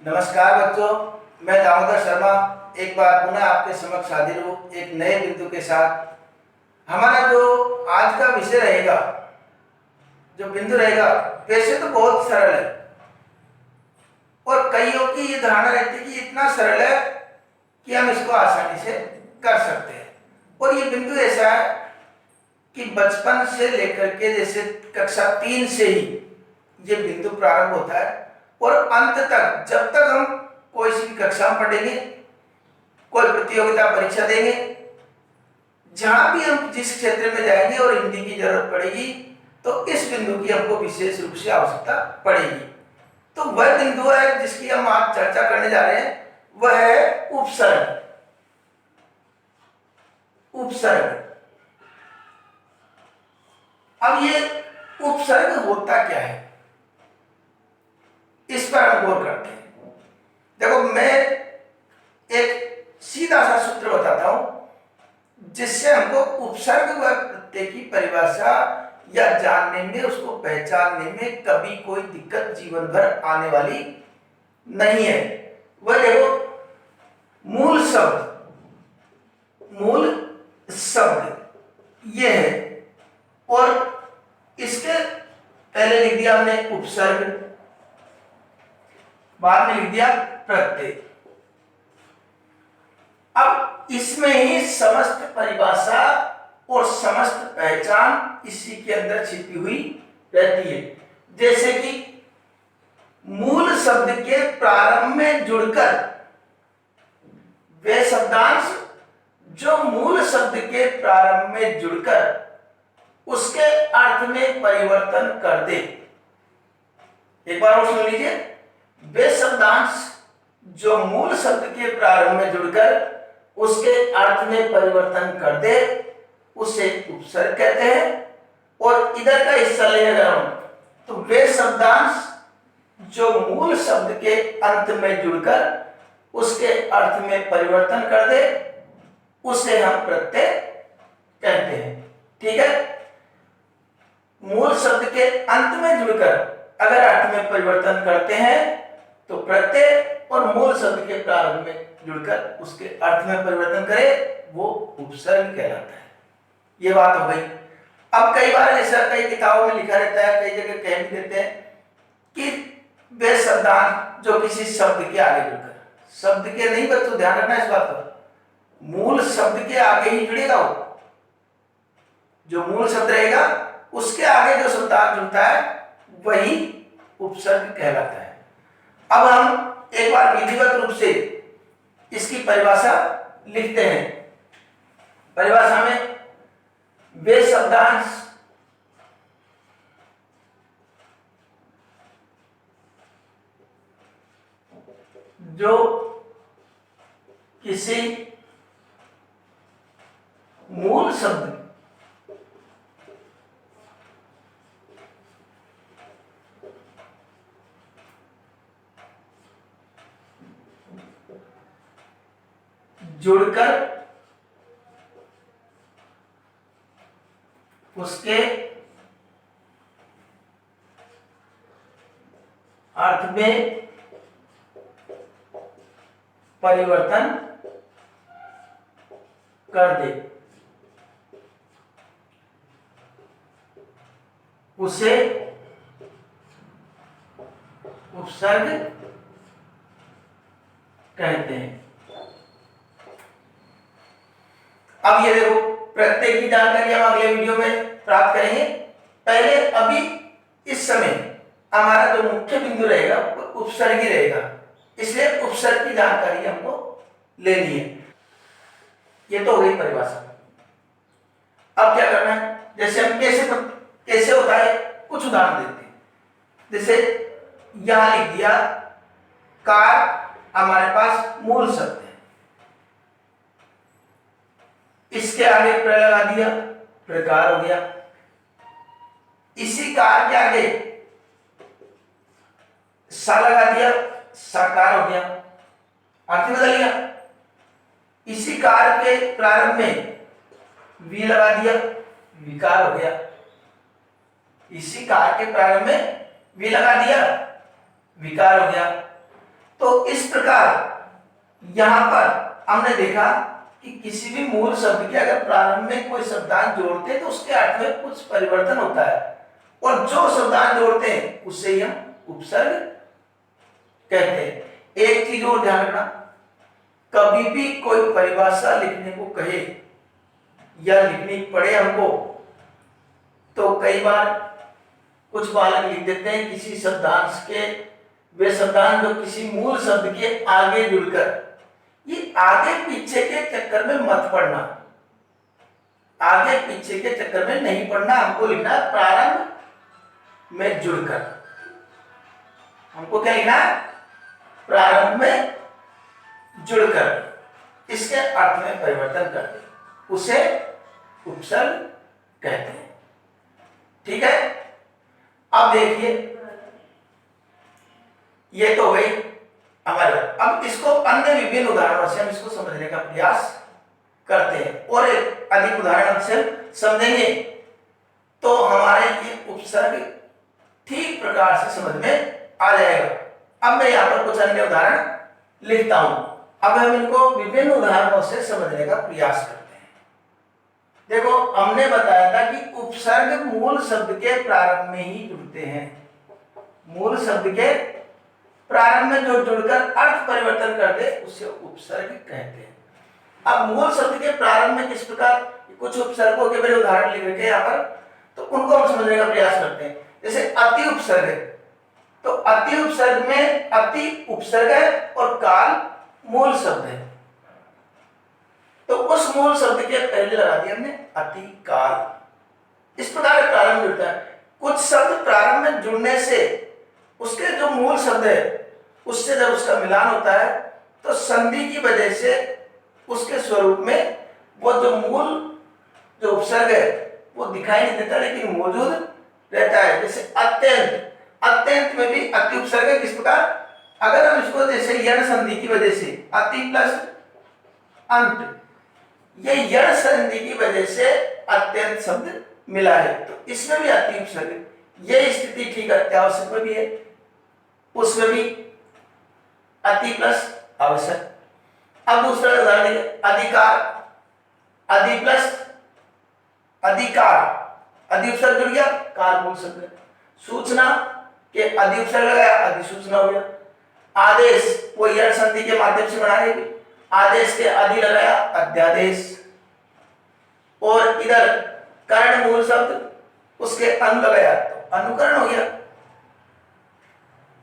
नमस्कार बच्चों, मैं दामोदर शर्मा एक बार पुनः आपके समक्ष हाजिर हूँ एक नए बिंदु के साथ। हमारा जो आज का विषय रहेगा, जो बिंदु रहेगा, वैसे तो बहुत सरल है और कईयों की ये धारणा रहती है कि इतना सरल है कि हम इसको आसानी से कर सकते हैं। और ये बिंदु ऐसा है कि बचपन से लेकर के जैसे कक्षा 3 से ही ये बिंदु प्रारंभ होता है और अंत तक, जब तक हम कोई सी कक्षा में पढ़ेंगे, कोई प्रतियोगिता परीक्षा देंगे, जहां भी हम जिस क्षेत्र में जाएंगे और हिंदी की जरूरत पड़ेगी तो इस बिंदु की हमको विशेष रूप से आवश्यकता पड़ेगी। तो वह बिंदु है जिसकी हम आज चर्चा करने जा रहे हैं, वह है उपसर्ग। उपसर्ग। अब ये उपसर्ग होता क्या है, इस पर हम गौर करते हैं। देखो, मैं एक सीधा सा सूत्र बताता हूं जिससे हमको उपसर्ग व प्रत्यय की परिभाषा या जानने में, उसको पहचानने में कभी कोई दिक्कत जीवन भर आने वाली नहीं है। वह देखो, मूल शब्द ये है और इसके पहले लिख दिया हमने उपसर्ग, बाद में लिख दिया प्रत्यय। अब इसमें ही समस्त परिभाषा और समस्त पहचान इसी के अंदर छिपी हुई रहती है। जैसे कि मूल शब्द के प्रारंभ में जुड़कर वे शब्दांश जो मूल शब्द के प्रारंभ में जुड़कर उसके अर्थ में परिवर्तन कर दे। एक बार और सुन लीजिए, वे शब्दांश जो मूल शब्द के प्रारंभ में जुड़कर उसके अर्थ में परिवर्तन कर दे उसे उपसर्ग कहते हैं। और इधर का हिस्सा ले अगर हम, तो वे शब्दांश जो मूल शब्द के अंत में जुड़कर उसके अर्थ में परिवर्तन कर दे उसे हम प्रत्यय कहते हैं। ठीक है, मूल शब्द के अंत में जुड़कर अगर अर्थ में परिवर्तन करते हैं तो प्रत्यय, और मूल शब्द के प्रारंभ में जुड़कर उसके अर्थ में परिवर्तन करे वो उपसर्ग कहलाता है। ये बात हो गई। अब कई बार ऐसा कई किताबों में लिखा रहता है, कई जगह कह भी देते हैं कि वे शब्दांश जो किसी शब्द के आगे जुड़कर, शब्द के नहीं बच्चों, ध्यान रखना इस बात पर, मूल शब्द के आगे ही जुड़ेगा वो। जो मूल शब्द रहेगा उसके आगे जो शब्दांश जुड़ता है वही उपसर्ग कहलाता है। अब हम एक बार विधिवत रूप से इसकी परिभाषा लिखते हैं। परिभाषा में वे शब्दांश जो किसी मूल शब्द जुड़कर उसके अर्थ में परिवर्तन कर दे उसे उपसर्ग कहते हैं। अब ये देखो, प्रत्यय की जानकारी हम अगले वीडियो में प्राप्त करेंगे। पहले अभी इस समय हमारा जो मुख्य बिंदु रहेगा वो उपसर्ग ही रहेगा, इसलिए उपसर्ग की जानकारी हमको लेनी है। ये तो हो गई परिभाषा। अब क्या करना है, जैसे हम कैसे होता है कुछ उदाहरण देते हैं। जैसे यहां लिख दिया कार, हमारे पास मूल शब्द है, इसके आगे प्र लगा दिया, प्रकार हो गया। इसी कार के आगे सा लगा दिया, साकार हो गया, अर्थ बदल गया। इसी कार के प्रारंभ में वी लगा दिया, विकार हो गया। इसी कार के प्रारंभ में वी लगा दिया, विकार हो गया। तो इस प्रकार यहां पर हमने देखा कि किसी भी मूल शब्द के अगर प्रारंभ में कोई शब्दांश जोड़ते हैं तो उसके अर्थ में कुछ परिवर्तन होता है, और जो शब्दांश जोड़ते हैं उससे ही हम उपसर्ग कहते हैं। एक चीज और ध्यान रखना, कभी भी कोई परिभाषा लिखने को कहे या लिखनी पड़े हमको, तो कई बार कुछ बालक लिख देते हैं किसी शब्दांश के, वे शब्दांश जो किसी मूल शब्द के आगे जुड़कर, ये आगे पीछे के चक्कर में मत पड़ना, आगे पीछे के चक्कर में नहीं पड़ना, हमको लिखना है प्रारंभ में जुड़कर। हमको क्या लिखना है? प्रारंभ में जुड़कर इसके अर्थ में परिवर्तन करते, उसे उपसर्ग कहते हैं। ठीक है, अब देखिए ये तो गई हमारे। अब इसको अन्य विभिन्न उदाहरणों से हम इसको समझने का प्रयास करते हैं, और एक अधिक उदाहरण से समझेंगे तो हमारे ये उपसर्ग ठीक प्रकार से समझ में आ जाएगा। अब मैं यहाँ पर कुछ अन्य उदाहरण लिखता हूं, अब हम इनको विभिन्न उदाहरणों से समझने का प्रयास करते हैं। देखो, हमने बताया था कि उपसर्ग मूल शब्द के प्रारंभ में ही जुड़ते हैं, मूल शब्द के प्रारंभ में जो जुड़कर अर्थ परिवर्तन कर दे उसे उपसर्ग कहते हैं। अब मूल शब्द के प्रारंभ में किस प्रकार, कुछ उपसर्गों के मेरे उदाहरण लिख रखे हैं यहाँ पर, तो उनको हम समझने का प्रयास करते हैं। जैसे अति उपसर्ग है, तो अति उपसर्ग में अति उपसर्ग है और काल मूल शब्द है, तो उस मूल शब्द के पहले लगा दिया हमने अति काल। इस प्रकार प्रारंभ जुड़ता है। कुछ शब्द प्रारंभ में जुड़ने से उसके जो मूल शब्द है उससे जब उसका मिलान होता है तो संधि की वजह से उसके स्वरूप में वो जो मूल जो उपसर्ग है वो दिखाई नहीं देता, लेकिन मौजूद रहता है। जैसे अत्यंत, अत्यंत में भी अति उपसर्ग है। किस प्रकार, अगर हम इसको जैसे यण संधि की वजह से अति प्लस अंत, ये यण संधि की वजह से अत्यंत शब्द मिला है, तो इसमें भी अति उपसर्ग। ये स्थिति ठीक अत्यावश्यक में भी है, उसमें भी अति प्लस आवश्यक। अब दूसरा उदाहरण देखिए, अधिकार, अधि प्लस अधिकार, अधि उपसर्ग जुड़ गया, कार मूल शब्द। सूचना के अधि उपसर्ग लगाया, अधिसूचना हो गया। आदेश, वो यण संधि के माध्यम से बना है, आदेश के अधि लगाया, अध्यादेश। और इधर कर्ण मूल शब्द, उसके अनु लगाया तो अनुकरण हो गया।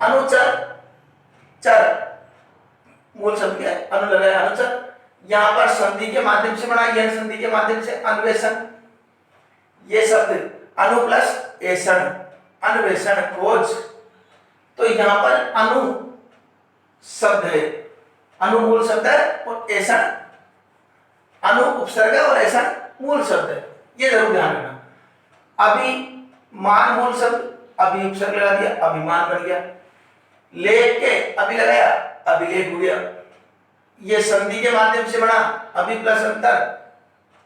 अनुचर, चर मूल शब्द के अनु लगाया, अनुचर। यहां पर संधि के माध्यम से बना, यण संधि के माध्यम से अन्वेषण, ये शब्द अनु प्लस ऐषण, अन्वेषण खोज। तो यहां पर अनु शब्द है, अनु मूल शब्द है और ऐषण अनु उपसर्ग है और ऐषण मूल शब्द है, ये जरूर ध्यान रखना। अभिमान मूल शब्द, अभि उपसर्ग लगा दिया, अभिमान बन गया। लेख के अभि लगाया, अभिलेख हो गया। ये संधि के माध्यम से बना, अभि प्लस अंतर,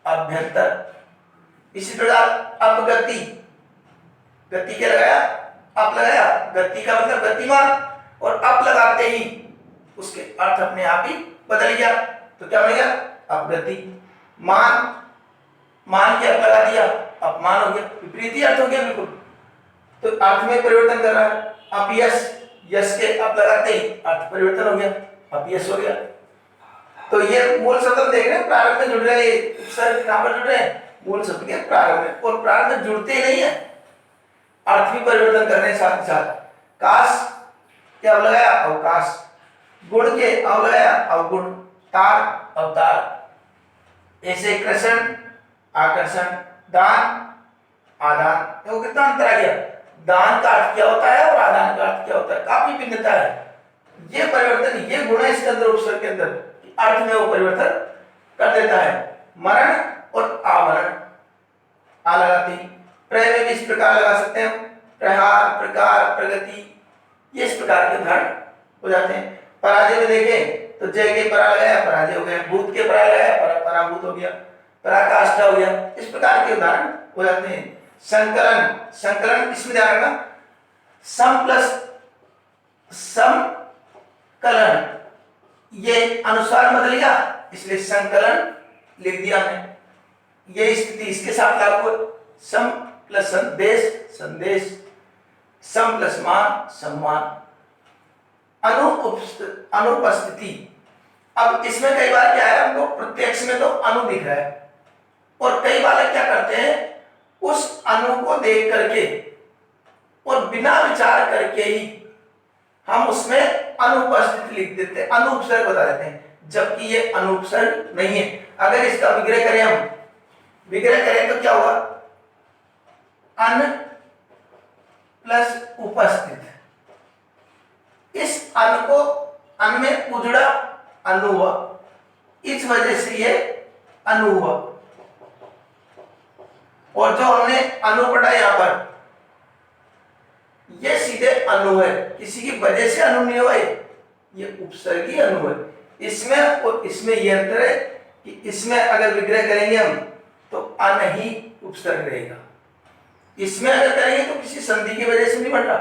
अभ्यंतर। इसी प्रकार अपगति, गति के लगाया, अप लगाया, गति का मतलब गतिमान, और अप लगाते ही उसके अर्थ अपने आप ही बदल गया, तो क्या बन गया? अपगति। मान, मान के अप लगा दिया, अपमान हो गया, विपरीत अर्थ हो गया बिल्कुल, तो अर्थ में परिवर्तन कर रहा है। अपयश, यश के अप लगाते ही अर्थ परिवर्तन हो गया, अपयश हो गया। तो ये मूल शब्द देख रहे हैं, प्रारंभ में जुड़ रहे हैं, उपसर्ग कहां पर जुड़ रहे हैं? मूल शब्द के प्रारंभ में, और प्रारंभ में जुड़ते ही नहीं है, अर्थ भी परिवर्तन कर रहे हैं साथ ही साथ। काश के अब लगाया, अवकाश। गुण के अब लगाया, अवगुण। तार, अवतार। ऐसे कृषण, आकर्षण। दान, आदान। देखो कितना अंतर आ गया, दान का अर्थ क्या होता है और आदान का अर्थ क्या होता है, काफी भिन्नता है। ये परिवर्तन, ये गुण है इसके अंदर, उपसर्ग के अंदर, अर्थ में वो परिवर्तन कर देता है। मरण और आवरण, आ लगाते ही। प्रय में भी इस प्रकार लगा सकते हैं, प्रहार, प्रकार, प्रगति, ये इस प्रकार के उदाहरण हो जाते हैं। पराजय में देखें तो जय के परा लगाया, पराजय हो गया। भूत के परा लगाया, पराभूत हो गया, पराकाष्ठा हो गया। इस प्रकार के उदाहरण हो जाते हैं। संकलन, संकलन इसमें ध्यान रखना, सम प्लस सम कलन, ये अनुस्वार बदल गया इसलिए संकलन लिख दिया हमने। ये स्थिति इसके साथ लागू है। सम प्लस संदेश संदेश, सम प्लस मान सम्मान, अनुपस्थिति। अब इसमें कई बार क्या है, हमको प्रत्यक्ष में तो अनु दिख रहा है और कई बार क्या करते हैं उस अनु को देख करके और बिना विचार करके ही हम उसमें अनुपस्थित लिख देते हैं, अनुपसर्ग बता देते हैं, जबकि ये अनुपसर्ग नहीं है। अगर इसका विग्रह करें, हम विग्रह करें तो क्या होगा, अन प्लस उपस्थित। इस अन को, अन में उजड़ा अनु हुआ, इस वजह से ये अनु हुआ। और जो हमने अनु पढ़ा यहां पर, ये सीधे अनु है, किसी की वजह से अनु नहीं हुआ, ये उपसर्गी अनु है। इसमें और इसमें ये अंतर है कि इसमें अगर विग्रह करेंगे हम तो अन ही उपसर्ग रहेगा, इसमें अगर करेंगे तो किसी संधि की वजह से नहीं बन रहा,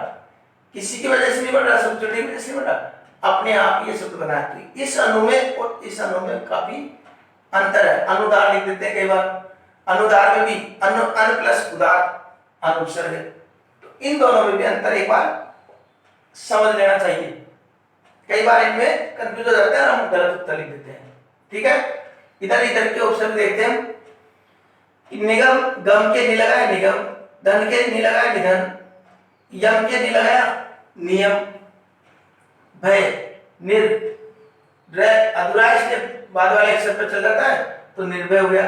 किसी की वजह से नहीं बन रहा, शब्द जोड़ने की वजह से नहीं बन रहा, अपने आप ये शब्द बना है। इस अनु में और इस अनु में काफी अंतर है। अनुदार लिख देते हैं कई बार, अनुदार में भी अन प्लस उदार अनुपसर्ग है, तो इन दोनों में भी अंतर एक बार समझ लेना चाहिए। कई बार इनमें कंफ्यूज हो जाते हैं और हम गलत उत्तर लिख देते हैं। ठीक है, इधर के उपसर्ग देखते हैं। निगम, गम के नि लगाया निगम, धन के नि लगाया निधन, यम के नि लगाया नियम, भय निर, अधूरा इसके बाद वाले अक्षर पर चल जाता है तो निर्भय हो गया।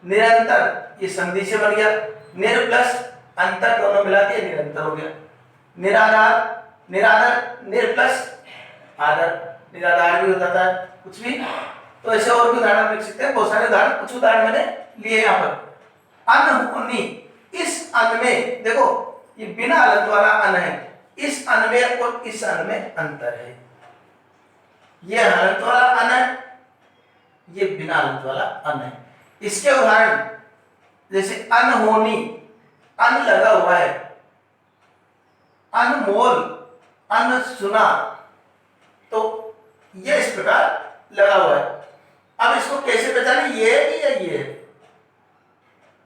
निरंतर, ये संधि से बन गया, निर प्लस अंतर दोनों मिला दिए निरंतर हो गया। निराधार, निराधार निर प्लस आदर, निराधार भी हो जाता है कुछ भी। तो ऐसे और भी उदाहरण लिख सकते हैं, बहुत सारे उदाहरण, कुछ उदाहरण मैंने लिए यहाँ पर। अनहोनी, इस अन में देखो ये बिना अलंत वाला अन है, इस अन में और इस अन में अंतर है। ये अलंत वाला अन है, ये बिना अलंत वाला अन है। इसके उदाहरण जैसे अनहोनी, अन लगा हुआ है, अनमोल, अनसुना, तो ये इस प्रकार लगा हुआ है। अब इसको कैसे पहचाने, ये है या ये है?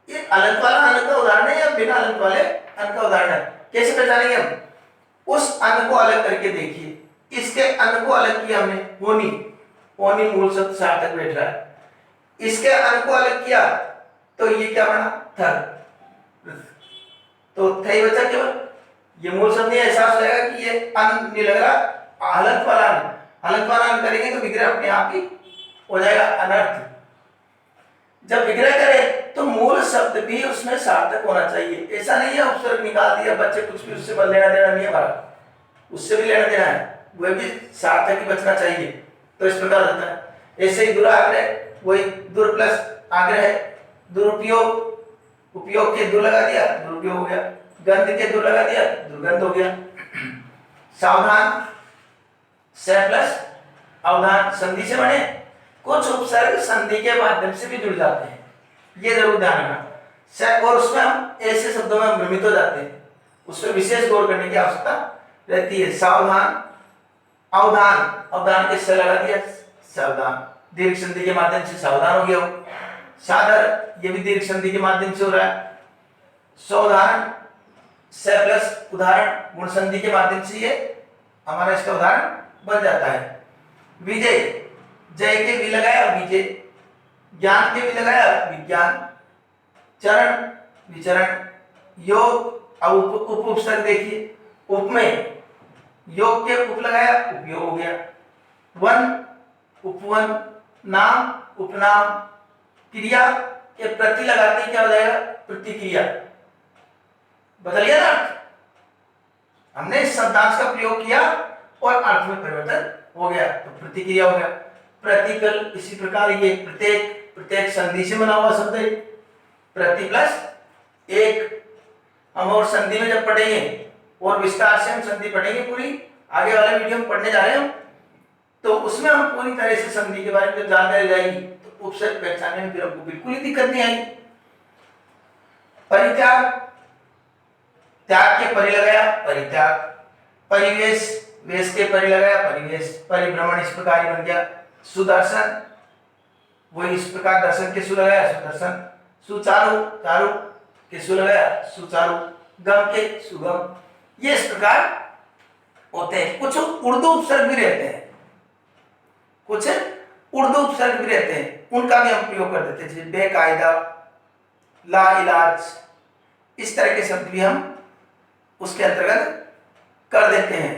ये अलंत वाला अन का उदाहरण है या बिना अलंत वाले अन का उदाहरण है? कैसे पहचानेंगे हम? उस अन को अलग करके देखिए, इसके अन को अलग किया हमने, होनी, होनी मूल शब्द सार्थक बैठ रहा है, इसके अन को अलग किया तो ये क्या बना, थर, तो थई बचा केवल, ये मूल शब्द नहीं, एहसास हो जाएगा कि ये अन नहीं लग रहा, हलंत वाला अन, हलंत वाला अन करेंगे तो विग्रह अपने आप ही हो जाएगा अनर्थ। जब विग्रह करें तो मूल शब्द भी उसमें सार्थक होना चाहिए, ऐसा नहीं है उपसर्ग निकाल दिया बच्चे कुछ भी, उससे लेना देना नहीं है हमारा, उससे भी लेना देना है, वह भी सार्थक ही बचना चाहिए। तो इस प्रकार होता है। ऐसे ही दुराग्रह, वही दुर प्लस आग्रह है, दुरुपयोग, उपयोग के दुर लगा दिया दुरुपयोग हो गया, गंध के दुर लगा दिया दुर्गंध हो गया। सावधान, से प्लस अवधान संधि से बने, कुछ उपसर्ग संधि के माध्यम से भी जुड़ जाते हैं, ये जरूर ध्यान रखना। और उसमें हम ऐसे शब्दों में भ्रमित हो जाते हैं, उसमें विशेष गौर करने की आवश्यकता रहती है। सावधान, अवधान, अवधान के से लगा दिया सावधान, दीर्घ संधि के माध्यम से सावधान हो गया। सादर, ये भी दीर्घ संधि के माध्यम से हो रहा है। सौधारण, से प्लस उदाहरण, गुण संधि के माध्यम से ये हमारा इसका उदाहरण बन जाता है। विजय, जय के भी लगाया विजय, ज्ञान के भी लगाया विज्ञान, चरण विचरण, योग, अब उपसर्ग देखिए, उप में योग के उप लगाया उपयोग हो गया, वन उपवन, नाम उपनाम, क्रिया के प्रति लगाते क्या हो जाएगा, प्रतिक्रिया, बदल गया ना, हमने इस शब्दांश का प्रयोग किया और अर्थ में परिवर्तन हो गया तो प्रतिक्रिया हो गया। प्रतिकल, इसी प्रकार ये प्रत्येक, प्रत्येक संधि से बना हुआ शब्द है, प्रति प्लस एक। हम और संधि में जब पढ़ेंगे और विस्तार से हम संधि पढ़ेंगे पूरी, आगे वाले वीडियो में पढ़ने जा रहे हैं हम, तो उसमें हम पूरी तरह से संधि के बारे में जब जानकारी जाएगी तो उपसर्ग पहचानने में फिर हमको बिल्कुल ही दिक्कत नहीं आएगी। परित्याग, त्याग के परि लगाया परित्याग, परिवेश, वेश के परि लगाया, परिवेश, परिभ्रमण इस प्रकार ही बन गया। सुदर्शन, वही इस प्रकार दर्शन के सु लगाया सुदर्शन। सुचारु, चारु के सु लगाया सुचारु। गम के सुगम। ये इस प्रकार होते हैं। कुछ उर्दू उपसर्ग भी रहते हैं, कुछ उर्दू उपसर्ग भी रहते हैं, उनका भी हम प्रयोग कर देते हैं, जैसे बेकायदा, ला इलाज, इस तरह के शब्द भी हम उसके अंतर्गत कर देते हैं।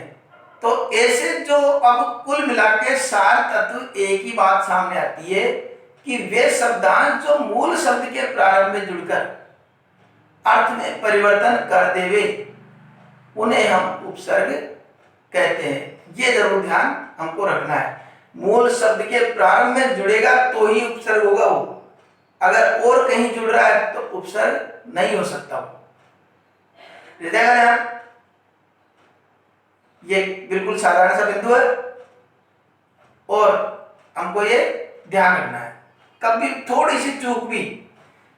तो ऐसे जो अब कुल मिला के सार तत्व एक ही बात सामने आती है कि वे शब्दांश जो मूल शब्द के प्रारंभ में जुड़कर अर्थ में परिवर्तन कर देवे, उन्हें हम उपसर्ग कहते हैं। ये जरूर ध्यान हमको रखना है। मूल शब्द के प्रारंभ में जुड़ेगा तो ही उपसर्ग होगा वो, अगर और कहीं जुड़ रहा है तो उपसर्ग नहीं हो सकता वो। ये बिल्कुल साधारण सा बिंदु है और हमको ये ध्यान रखना है। कभी थोड़ी सी चूक भी,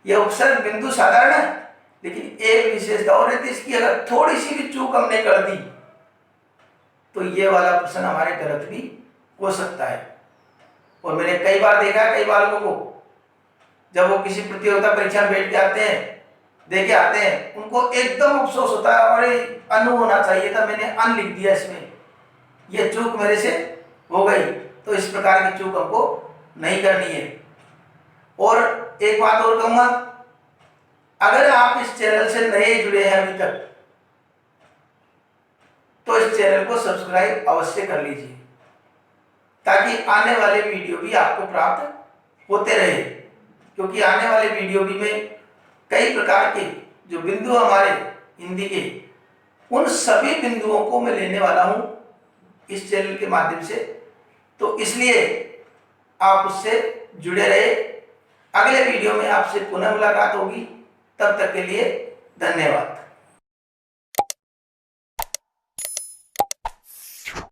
ये उपसर्ग बिंदु साधारण है लेकिन एक विशेषता और रहती है इसकी, अगर थोड़ी सी भी चूक हमने कर दी तो ये वाला प्रश्न हमारे गलत भी हो सकता है। और मैंने कई बार देखा है कई बालकों को, जब वो किसी प्रतियोगिता परीक्षा में बैठ के आते हैं, दे के आते हैं, उनको एकदम अफसोस होता है, अरे अनु होना चाहिए था, मैंने अन लिख दिया इसमें, ये चूक मेरे से हो गई। तो इस प्रकार की चूक हमको नहीं करनी है। और एक बात और कहूंगा, अगर आप इस चैनल से नए जुड़े हैं अभी तक, तो इस चैनल को सब्सक्राइब अवश्य कर लीजिए ताकि आने वाले वीडियो भी आपको प्राप्त होते रहे। क्योंकि आने वाले वीडियो भी में कई प्रकार के जो बिंदु हमारे हिंदी के, उन सभी बिंदुओं को मैं लेने वाला हूं इस चैनल के माध्यम से। तो इसलिए आप उससे जुड़े रहे। अगले वीडियो में आपसे पुनः मुलाकात होगी, तब तक के लिए धन्यवाद।